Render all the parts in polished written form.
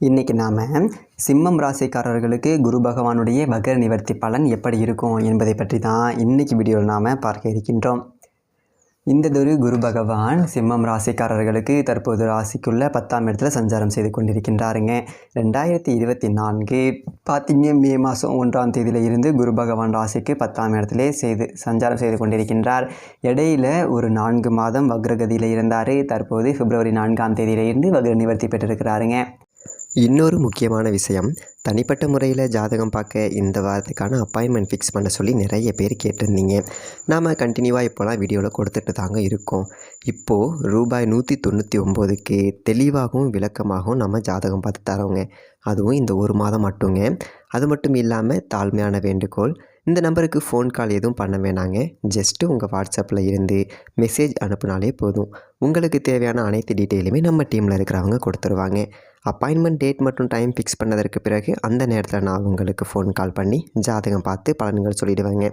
இன்றைக்கி நாம் சிம்மம் ராசிக்காரர்களுக்கு குரு பகவானுடைய வக்ர நிவர்த்தி பலன் எப்படி இருக்கும் என்பதை பற்றி தான் இன்றைக்கி வீடியோவில் நாம் பார்க்க இருக்கின்றோம். இந்ததொரு குரு பகவான் சிம்மம் ராசிக்காரர்களுக்கு தற்போது ராசிக்குள்ள 10ஆம் இடத்துல சஞ்சாரம் செய்து கொண்டிருக்கின்றாருங்க. 2024 பார்த்திங்க மே மாதம் 1ஆம் தேதியில் இருந்து குரு பகவான் ராசிக்கு 10ஆம் இடத்துல சஞ்சாரம் செய்து கொண்டிருக்கின்றார். இடையில் ஒரு 4 மாதம் வக்ரகதியில் இருந்தார். தற்போது பிப்ரவரி 4ஆம் தேதியிலிருந்து வக்ர நிவர்த்தி பெற்றிருக்கிறாருங்க. இன்னொரு முக்கியமான விஷயம், தனிப்பட்ட முறையில் ஜாதகம் பார்க்க இந்த வாரத்துக்கான அப்பாயின்மெண்ட் ஃபிக்ஸ் பண்ண சொல்லி நிறைய பேர் கேட்டிருந்தீங்க. நாம் கண்டினியூவாக இப்போலாம் வீடியோவில் கொடுத்துட்டு தாங்க இருக்கோம். இப்போது ரூபாய் 199க்கு தெளிவாகவும் விளக்கமாகவும் நம்ம ஜாதகம் பார்த்து தரோங்க. அதுவும் இந்த ஒரு மாதம் மட்டுங்க. அது மட்டும் இல்லாமல் தாழ்மையான வேண்டுகோள், இந்த நம்பருக்கு ஃபோன் கால் எதுவும் பண்ண வேணாங்க. ஜஸ்ட்டு உங்கள் வாட்ஸ்அப்பில் இருந்து மெசேஜ் அனுப்புனாலே போதும். உங்களுக்கு தேவையான அனைத்து டீட்டெயிலுமே நம்ம டீமில் இருக்கிறவங்க கொடுத்துருவாங்க. அப்பாயின்மெண்ட் டேட் மற்றும் டைம் ஃபிக்ஸ் பண்ணதற்கு பிறகு அந்த நேரத்தில் நான் உங்களுக்கு ஃபோன் கால் பண்ணி ஜாதகம் பார்த்து பலன்கள் சொல்லிவிடுவேங்க.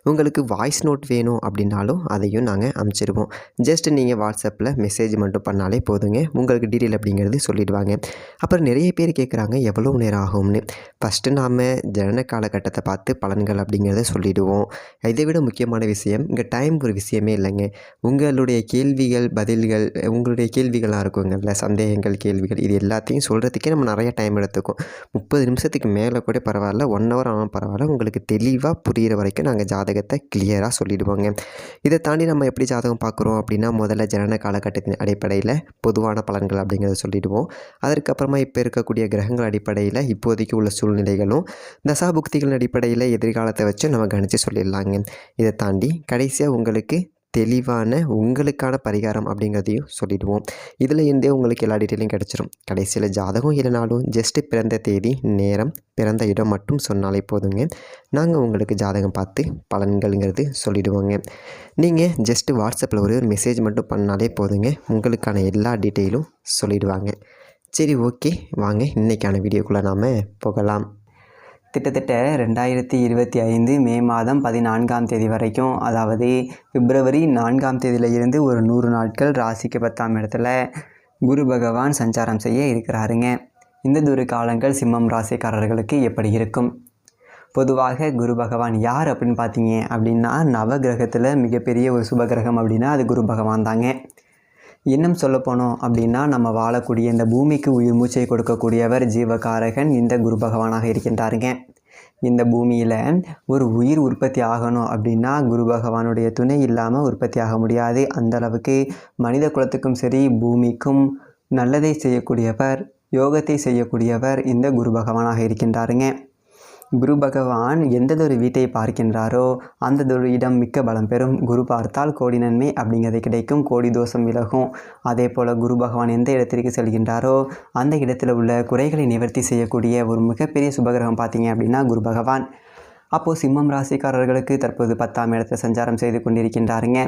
உங்களுக்கு வாய்ஸ் நோட் வேணும் அப்படின்னாலும் அதையும் நாங்கள் அனுப்பிச்சிடுவோம். ஜஸ்ட் நீங்கள் வாட்ஸ்அப்பில் மெசேஜ் மட்டும் பண்ணாலே போதுங்க. உங்களுக்கு டீட்டெயில் அப்படிங்கிறது சொல்லிவிடுவாங்க. அப்புறம் நிறைய பேர் கேட்குறாங்க எவ்வளோ நேரம் ஆகும்னு. ஃபஸ்ட்டு நாம் ஜனன காலகட்டத்தை பார்த்து பலன்கள் அப்படிங்கிறத சொல்லிவிடுவோம். இதை விட முக்கியமான விஷயம், இங்கே டைம் ஒரு விஷயமே இல்லைங்க. உங்களுடைய கேள்விகள் பதில்கள், உங்களுடைய கேள்விகளாக இருக்குங்கள்ல, சந்தேகங்கள் கேள்விகள், இது எல்லாத்தையும் சொல்கிறதுக்கே நம்ம நிறைய டைம் எடுத்துக்கும். 30 நிமிஷத்துக்கு மேலே கூட பரவாயில்ல, 1 ஹவர் ஆனால் பரவாயில்ல, உங்களுக்கு தெளிவாக புரிகிற வரைக்கும் நாங்கள் ஜாதகத்தை கிளியராக சொல்லிவிடுவோங்க. இதை தாண்டி நம்ம எப்படி ஜாதகம் பார்க்குறோம் அப்படின்னா, முதல்ல ஜனன காலகட்டத்தின் அடிப்படையில் பொதுவான பலன்கள் அப்படிங்கிறத சொல்லிவிடுவோம். அதற்கப்புறமா இப்போ இருக்கக்கூடிய கிரகங்கள் அடிப்படையில் இப்போதைக்கு உள்ள சூழ்நிலைகளும் தசாபுக்திகளின் அடிப்படையில் எதிர்காலத்தை வச்சு நம்ம கணித்து சொல்லிடலாங்க. இதை தாண்டி கடைசியாக உங்களுக்கு தெளிவான உங்களுக்கான பரிகாரம் அப்படிங்கிறதையும் சொல்லிவிடுவோம். இதில் இருந்தே உங்களுக்கு எல்லா டீட்டெயிலும் கிடச்சிரும். கடைசியில் ஜாதகம் இல்லைனாலும் ஜஸ்ட்டு பிறந்த தேதி, நேரம், பிறந்த இடம் மட்டும் சொன்னாலே போதுங்க. நாங்கள் உங்களுக்கு ஜாதகம் பார்த்து பலன்கள்ங்கிறது சொல்லிவிடுவோங்க. நீங்கள் ஜஸ்ட்டு வாட்ஸ்அப்பில் ஒரு மெசேஜ் மட்டும் பண்ணாலே போதுங்க. உங்களுக்கான எல்லா டீட்டெயிலும் சொல்லிவிடுவாங்க. சரி, ஓகே, வாங்க இன்றைக்கான வீடியோக்குள்ளே நாம் போகலாம். கிட்டத்தட்ட 2025 மே மாதம் 14ஆம் தேதி வரைக்கும், அதாவது பிப்ரவரி 4ஆம் தேதியில் இருந்து ஒரு 100 நாட்கள் ராசிக்கு 10ஆம் இடத்துல குரு பகவான் சஞ்சாரம் செய்ய இருக்கிறாருங்க. இந்த தூர காலங்கள் சிம்மம் ராசிக்காரர்களுக்கு எப்படி இருக்கும்? பொதுவாக குரு பகவான் யார் அப்படின்னு பார்த்தீங்க அப்படின்னா, நவகிரகத்தில் மிகப்பெரிய ஒரு சுபகிரகம் அப்படின்னா அது குரு பகவான் தாங்க. இன்னும் சொல்லப்போனோம் அப்படின்னா, நம்ம வாழக்கூடிய இந்த பூமிக்கு உயிர் மூச்சை கொடுக்கக்கூடியவர் ஜீவகாரகன் இந்த குரு பகவானாக இருக்கின்றாருங்க. இந்த பூமியில் ஒரு உயிர் உற்பத்தி ஆகணும் அப்படின்னா குரு பகவானுடைய துணை இல்லாமல் உற்பத்தி ஆக முடியாது. அந்தளவுக்கு மனித குலத்துக்கும் சரி பூமிக்கும் நல்லதை செய்யக்கூடியவர், யோகத்தை செய்யக்கூடியவர் இந்த குரு பகவானாக இருக்கின்றாருங்க. குரு பகவான் எந்ததொரு வீட்டை பார்க்கின்றாரோ அந்ததொரு இடம் மிக்க பலம் பெறும். குரு பார்த்தால் கோடி நன்மை அப்படிங்கிறது கிடைக்கும், கோடி தோஷம் விலகும். அதே போல் குரு பகவான் எந்த இடத்திற்கு செல்கின்றாரோ அந்த இடத்துல உள்ள குறைகளை நிவர்த்தி செய்யக்கூடிய ஒரு மிகப்பெரிய சுபகிரகம் பார்த்தீங்க அப்படின்னா குரு பகவான். அப்போது சிம்மம் ராசிக்காரர்களுக்கு தற்போது 10ஆம் இடத்துல சஞ்சாரம் செய்து கொண்டிருக்கின்றாருங்க.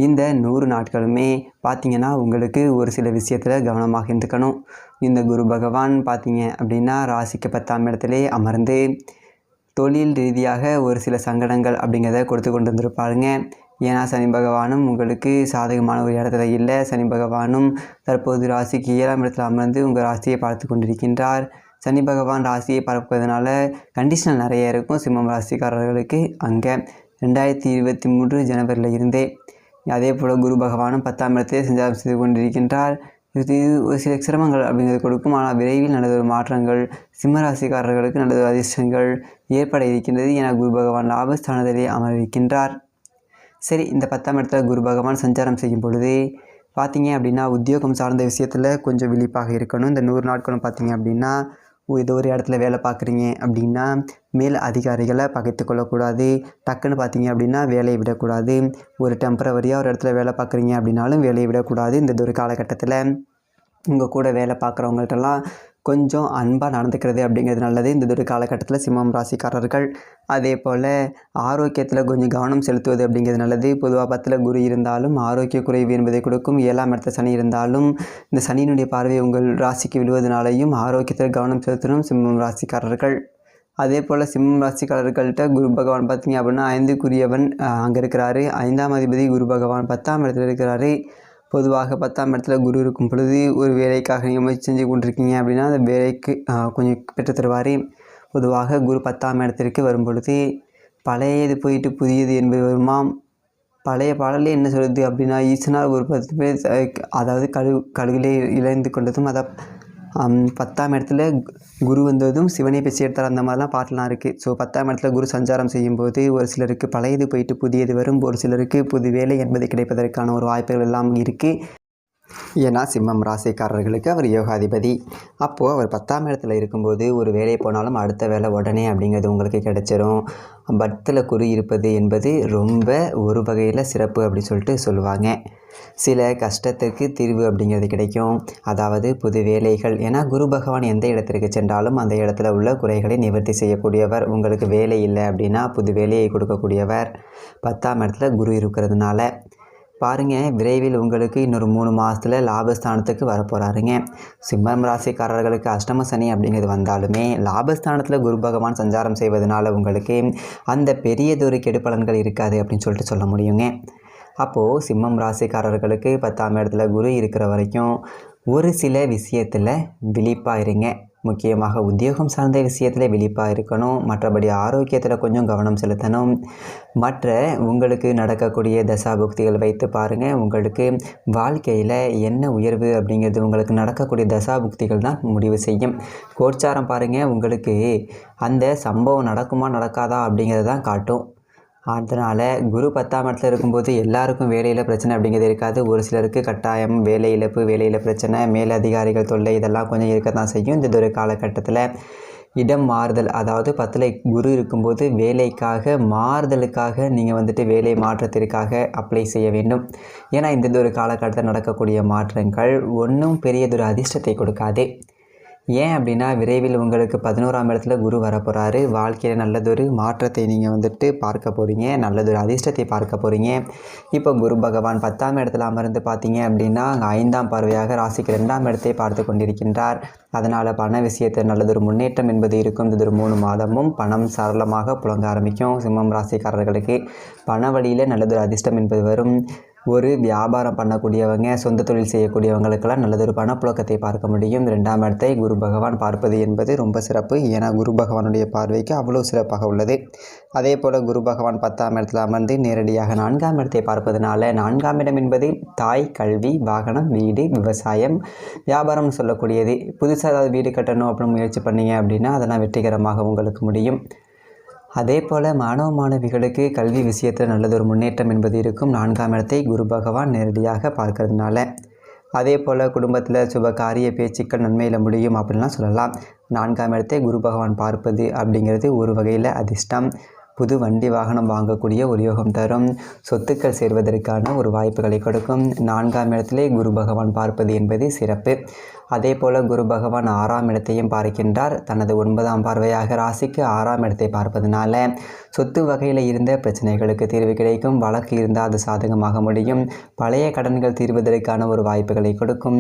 இந்த 100 நாட்களுமே பார்த்திங்கன்னா உங்களுக்கு ஒரு சில விஷயத்தில் கவனமாக இருந்துக்கணும். இந்த குரு பகவான் பார்த்திங்க அப்படின்னா ராசிக்கு 10ஆம் இடத்துலே அமர்ந்து தொழில் ரீதியாக ஒரு சில சங்கடங்கள் அப்படிங்கிறத கொடுத்து கொண்டு வந்திருப்பாருங்க. ஏன்னா சனி பகவானும் உங்களுக்கு சாதகமான ஒரு இடத்துல இல்லை. சனி பகவானும் தற்போது ராசிக்கு 7ஆம் இடத்துல அமர்ந்து உங்கள் ராசியை பார்த்து கொண்டிருக்கின்றார். சனி பகவான் ராசியை பார்ப்பதனால கண்டிஷனல் நிறைய இருக்கும் சிம்மம் ராசிக்காரர்களுக்கு. அங்கே 2023 ஜனவரியில் இருந்தே அதே போல் குரு பகவானும் 10ஆம் இடத்திலே சஞ்சாரம் செய்து கொண்டிருக்கின்றார். இது ஒரு சில சிரமங்கள் அப்படிங்கிறது கொடுக்கும். ஆனால் விரைவில் நல்லதொரு மாற்றங்கள் சிம்மராசிக்காரர்களுக்கு நல்லதொரு அதிர்ஷ்டங்கள் ஏற்பட இருக்கின்றது. என குரு பகவான் லாபஸ்தானத்திலே அமர்ந்திருக்கின்றார். சரி, இந்த 10ஆம் இடத்துல குரு பகவான் சஞ்சாரம் செய்யும் பொழுது பார்த்தீங்க அப்படின்னா உத்தியோகம் சார்ந்த விஷயத்தில் கொஞ்சம் விழிப்பாக இருக்கணும். இந்த 100 நாட்களும் பார்த்தீங்க அப்படின்னா ஏதோ ஒரு இடத்துல வேலை பார்க்குறீங்க அப்படின்னா மேல் அதிகாரிகளை பகைத்து கொள்ளக்கூடாது. டக்குன்னு பார்த்தீங்க அப்படின்னா வேலையை விடக்கூடாது. ஒரு டெம்பரவரியாக ஒரு இடத்துல வேலை பார்க்குறீங்க அப்படின்னாலும் வேலையை விடக்கூடாது. இந்த ஒரு காலகட்டத்தில் உங்கள் கூட வேலை பார்க்குறவங்கள்ட்டெல்லாம் கொஞ்சம் அன்பாக நடந்துக்கிறது அப்படிங்கிறது நல்லது இந்த ஒரு காலகட்டத்தில் சிம்மம் ராசிக்காரர்கள். அதே போல் ஆரோக்கியத்தில் கொஞ்சம் கவனம் செலுத்துவது அப்படிங்கிறது நல்லது. பொதுவாக 10ல் குரு இருந்தாலும் ஆரோக்கிய குறைவு என்பதை கொடுக்கும். 7ஆம் இடத்துல சனி இருந்தாலும் இந்த சனியினுடைய பார்வை உங்கள் ராசிக்கு விழுவதனாலையும் ஆரோக்கியத்தில் கவனம் செலுத்தணும் சிம்மம் ராசிக்காரர்கள். அதே போல் சிம்மம் ராசிக்காரர்கள்ட்ட குரு பகவான் பார்த்திங்க அப்படின்னா 5க்குரியவன் அங்கே இருக்கிறாரு. 5ஆம் அதிபதி குரு பகவான் 10ஆம் இடத்துல இருக்கிறாரு. பொதுவாக 10ஆம் இடத்துல குரு இருக்கும் பொழுது ஒரு வேலைக்காக நீங்கள் முயற்சி செஞ்சு கொண்டிருக்கீங்க அப்படின்னா அந்த வேலைக்கு கொஞ்சம் பெற்று தருவார். பொதுவாக குரு 10ஆம் இடத்திற்கு வரும் பொழுது பழையது போயிட்டு புதியது என்பது வருமாம். பழைய பாடலே என்ன சொல்லுது அப்படின்னா, ஈசனால் ஒரு 10 பேர் அதாவது கழுகிலே இழந்து கொண்டதும், அதை 10ஆம் இடத்துல குரு வந்ததும் சிவனை பேசி எடுத்தார், அந்த மாதிரிலாம் பாட்டெலாம் இருக்குது. ஸோ 10ஆம் இடத்துல குரு சஞ்சாரம் செய்யும்போது ஒரு சிலருக்கு பழையது போயிட்டு புதியது வரும், ஒரு சிலருக்கு புது வேலை என்பது கிடைப்பதற்கான ஒரு வாய்ப்புகள் எல்லாம் இருக்குது. ஏன்னா சிம்மம் ராசிக்காரர்களுக்கு அவர் யோகாதிபதி. அப்போது அவர் 10ஆம் இடத்துல இருக்கும்போது ஒரு வேலை போனாலும் அடுத்த வேலை உடனே அப்படிங்கிறது உங்களுக்கு கிடைச்சிரும். 10ல் குரு இருப்பது என்பது ரொம்ப ஒரு வகையில் சிறப்பு அப்படி சொல்லிட்டு சொல்லுவாங்க. சில கஷ்டத்துக்கு தீர்வு அப்படிங்கிறது கிடைக்கும், அதாவது புது வேலைகள். ஏன்னா குரு பகவான் எந்த இடத்திற்கு சென்றாலும் அந்த இடத்துல உள்ள குறைகளை நிவர்த்தி செய்யக்கூடியவர். உங்களுக்கு வேலை இல்லை அப்படின்னா புது வேலையை கொடுக்கக்கூடியவர் 10ஆம் இடத்துல குரு இருக்கிறதுனால. பாருங்கள், விரைவில் உங்களுக்கு இன்னொரு 3 மாதத்தில் லாபஸ்தானத்துக்கு வரப்போகிறாருங்க. சிம்மம் ராசிக்காரர்களுக்கு அஷ்டம சனி அப்படிங்கிறது வந்தாலுமே லாபஸ்தானத்தில் குரு பகவான் சஞ்சாரம் செய்வதனால உங்களுக்கு அந்த பெரியதொரு கெடுபலன்கள் இருக்காது அப்படின்னு சொல்லிட்டு சொல்ல முடியுங்க. அப்போது சிம்மம் ராசிக்காரர்களுக்கு 10ஆம் இடத்துல குரு இருக்கிற வரைக்கும் ஒரு சில விஷயத்தில் விழிப்பாக இருங்க. முக்கியமாக உத்தியோகம் சார்ந்த விஷயத்தில் விழிப்பாக இருக்கணும். மற்றபடி ஆரோக்கியத்தில் கொஞ்சம் கவனம் செலுத்தணும். மற்ற உங்களுக்கு நடக்கக்கூடிய தசாபுக்திகள் வைத்து பாருங்கள், உங்களுக்கு வாழ்க்கையில் என்ன உயர்வு அப்படிங்கிறது உங்களுக்கு நடக்கக்கூடிய தசாபுக்திகள் தான் முடிவு செய்யும். கோச்சாரம் பாருங்கள், உங்களுக்கு அந்த சம்பவம் நடக்குமா நடக்காதா அப்படிங்கிறது தான் காட்டும். அதனால் குரு 10ஆம் இடத்துல இருக்கும்போது எல்லாருக்கும் வேலையில் பிரச்சனை அப்படிங்கிறது இருக்காது. ஒரு சிலருக்கு கட்டாயம் வேலை இழப்பு, வேலையில் பிரச்சனை, மேலதிகாரிகள் தொல்லை இதெல்லாம் கொஞ்சம் இருக்க தான் செய்யும். இந்த ஒரு காலகட்டத்தில் இடம் மாறுதல், அதாவது 10ல் குரு இருக்கும்போது வேலைக்காக மாறுதலுக்காக நீங்கள் வேலை மாற்றத்திற்காக அப்ளை செய்ய வேண்டும். ஏன்னா இந்த ஒரு காலகட்டத்தில் நடக்கக்கூடிய மாற்றங்கள் ஒன்றும் பெரியதொரு அதிர்ஷ்டத்தை கொடுக்காது. ஏன் அப்படின்னா விரைவில் உங்களுக்கு 11ஆம் இடத்துல குரு வரப்போகிறாரு. வாழ்க்கையில் நல்லதொரு மாற்றத்தை நீங்கள் பார்க்க போகிறீங்க, நல்லதொரு அதிர்ஷ்டத்தை பார்க்க போகிறீங்க. இப்போ குரு பகவான் 10ஆம் இடத்துல அமர்ந்து பார்த்தீங்க அப்படின்னா 5ஆம் பார்வையாக ராசிக்கு 2ஆம் இடத்தை பார்த்து கொண்டிருக்கின்றார். அதனால் பண விஷயத்தில் நல்லதொரு முன்னேற்றம் என்பது இருக்கும். இந்த ஒரு 3 மாதமும் பணம் சரளமாக புழங்க ஆரம்பிக்கும். சிம்மம் ராசிக்காரர்களுக்கு பண வழியில் நல்லதொரு அதிர்ஷ்டம் என்பது வரும். ஒரு வியாபாரம் பண்ணக்கூடியவங்க, சொந்த தொழில் செய்யக்கூடியவங்களுக்கெல்லாம் நல்லதொரு பணப்புழக்கத்தை பார்க்க முடியும். 2ஆம் இடத்தை குரு பகவான் பார்ப்பது என்பது ரொம்ப சிறப்பு. ஏன்னா குரு பகவானுடைய பார்வைக்கு அவ்வளோ சிறப்பாக உள்ளது. அதே போல் குரு பகவான் 10ஆம் இடத்துல அமர்ந்து நேரடியாக 4ஆம் இடத்தை பார்ப்பதனால 4ஆம் இடம் என்பது தாய், கல்வி, வாகனம், வீடு, விவசாயம், வியாபாரம்னு சொல்லக்கூடியது. புதுசாக ஏதாவது வீடு கட்டணும் அப்படின்னு முயற்சி பண்ணீங்க அப்படின்னா அதெல்லாம் வெற்றிகரமாக உங்களுக்கு முடியும். அதே போல் மாணவிகளுக்கு கல்வி விஷயத்தில் நல்லதொரு முன்னேற்றம் என்பது இருக்கும். 4ஆம் இடத்தை குரு பகவான் நேரடியாக பார்க்கறதுனால. அதே போல் குடும்பத்தில் சுப காரிய பேச்சுக்கள் நன்மையில் முடியும் அப்படின்லாம் சொல்லலாம். 4ஆம் இடத்தை குரு பகவான் பார்ப்பது அப்படிங்கிறது ஒரு வகையில் அதிர்ஷ்டம். புது வண்டி வாகனம் வாங்கக்கூடிய ஒரு யோகம் தரும். சொத்துக்கள் சேர்வதற்கான ஒரு வாய்ப்புகளை கொடுக்கும். 4ஆம் இடத்திலே குரு பகவான் பார்ப்பது என்பது சிறப்பு. அதே போல் குரு பகவான் 6ஆம் இடத்தையும் பார்க்கின்றார். தனது 9ஆம் பார்வையாக ராசிக்கு 6ஆம் இடத்தை பார்ப்பதனால சொத்து வகையில் இருந்த பிரச்சனைகளுக்கு தீர்வு கிடைக்கும். வழக்கு இருந்தால் அது சாதகமாக முடியும். பழைய கடன்கள் தீர்வதற்கான ஒரு வாய்ப்புகளை கொடுக்கும்.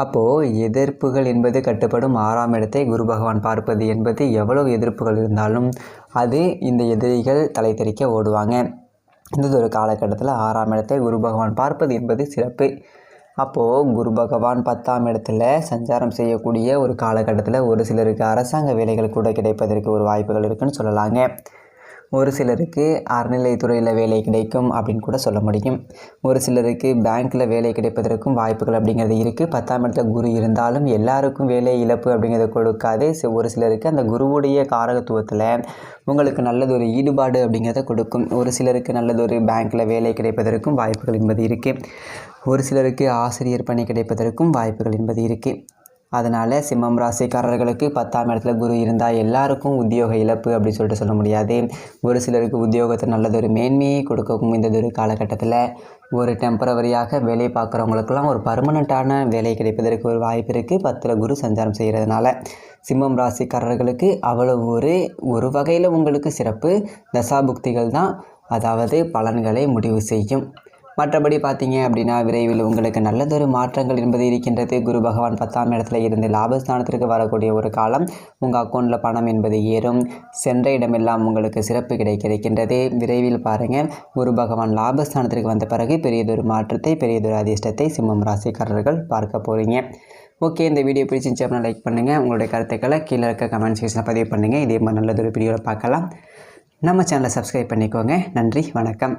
அப்போது எதிர்ப்புகள் என்பது கட்டுப்படும். 6ஆம் இடத்தை குரு பகவான் பார்ப்பது என்பது எவ்வளவு எதிர்ப்புகள் இருந்தாலும் அது இந்த எதிரிகள் தலை தெறிக்க ஓடுவாங்க. இந்த ஒரு காலகட்டத்தில் 6ஆம் இடத்தை குரு பகவான் பார்ப்பது என்பது சிறப்பு. அப்போது குரு பகவான் 10ஆம் இடத்துல சஞ்சாரம் செய்யக்கூடிய ஒரு காலகட்டத்தில் ஒரு சிலருக்கு அரசாங்க வேலைகள் கூட கிடைப்பதற்கு ஒரு வாய்ப்புகள் இருக்குன்னு சொல்லலாங்க. ஒரு சிலருக்கு அறநிலைத்துறையில் வேலை கிடைக்கும் அப்படின்னு கூட சொல்ல முடியும். ஒரு சிலருக்கு பேங்க்கில் வேலை கிடைப்பதற்கும் வாய்ப்புகள் அப்படிங்கிறது இருக்குது. 10ஆம் இடத்துல குரு இருந்தாலும் எல்லாருக்கும் வேலை இழப்பு அப்படிங்கிறத கொடுக்காது. ஒரு சிலருக்கு அந்த குருவுடைய காரகத்துவத்தில் உங்களுக்கு நல்லதொரு ஈடுபாடு அப்படிங்கிறத கொடுக்கும். ஒரு சிலருக்கு நல்லதொரு பேங்க்கில் வேலை கிடைப்பதற்கும் வாய்ப்புகள் என்பது இருக்குது. ஒரு சிலருக்கு ஆசிரியர் பணி கிடைப்பதற்கும் வாய்ப்புகள் என்பது இருக்குது. அதனால் சிம்மம் ராசிக்காரர்களுக்கு 10ஆம் இடத்துல குரு இருந்தால் எல்லாருக்கும் உத்தியோக இழப்பு அப்படி சொல்லிட்டு சொல்ல முடியாது. ஒரு சிலருக்கு உத்தியோகத்தை நல்லதொரு மேன்மையை கொடுக்கும். இந்த ஒரு காலகட்டத்தில் ஒரு டெம்பரவரியாக வேலை பார்க்குறவங்களுக்கெல்லாம் ஒரு பர்மனெண்ட்டான வேலை கிடைப்பதற்கு ஒரு வாய்ப்பு இருக்குது 10ல் குரு சஞ்சாரம் செய்கிறதுனால. சிம்மம் ராசிக்காரர்களுக்கு அவ்வளவு ஒரு வகையில் உங்களுக்கு சிறப்பு. தசாபுக்திகள் தான் அதாவது பலன்களை முடிவு செய்யும். மற்றபடி பார்த்தீங்க அப்படின்னா விரைவில் உங்களுக்கு நல்லதொரு மாற்றங்கள் என்பது இருக்கின்றது. குரு பகவான் 10ஆம் இடத்துல இருந்து லாபஸ்தானத்திற்கு வரக்கூடிய ஒரு காலம். உங்கள் அக்கௌண்ட்டில் பணம் என்பது ஏறும். சென்ற இடமெல்லாம் உங்களுக்கு சிறப்பு கிடைக்கின்றது. விரைவில் பாருங்கள், குரு பகவான் லாபஸ்தானத்திற்கு வந்த பிறகு பெரியதொரு மாற்றத்தை, பெரியதொரு அதிர்ஷ்டத்தை சிம்மம் ராசிக்காரர்கள் பார்க்க போகிறீங்க. ஓகே, இந்த வீடியோ பிடிச்சிருந்துச்சு அப்படின்னா லைக் பண்ணுங்கள். உங்களுடைய கருத்துக்களை கீழே இருக்க கமெண்ட் செக்ஷனில் பதிவு பண்ணுங்கள். இதே மாதிரி நல்லதொரு வீடியோவில் பார்க்கலாம். நம்ம சேனலை சப்ஸ்கிரைப் பண்ணிக்கோங்க. நன்றி, வணக்கம்.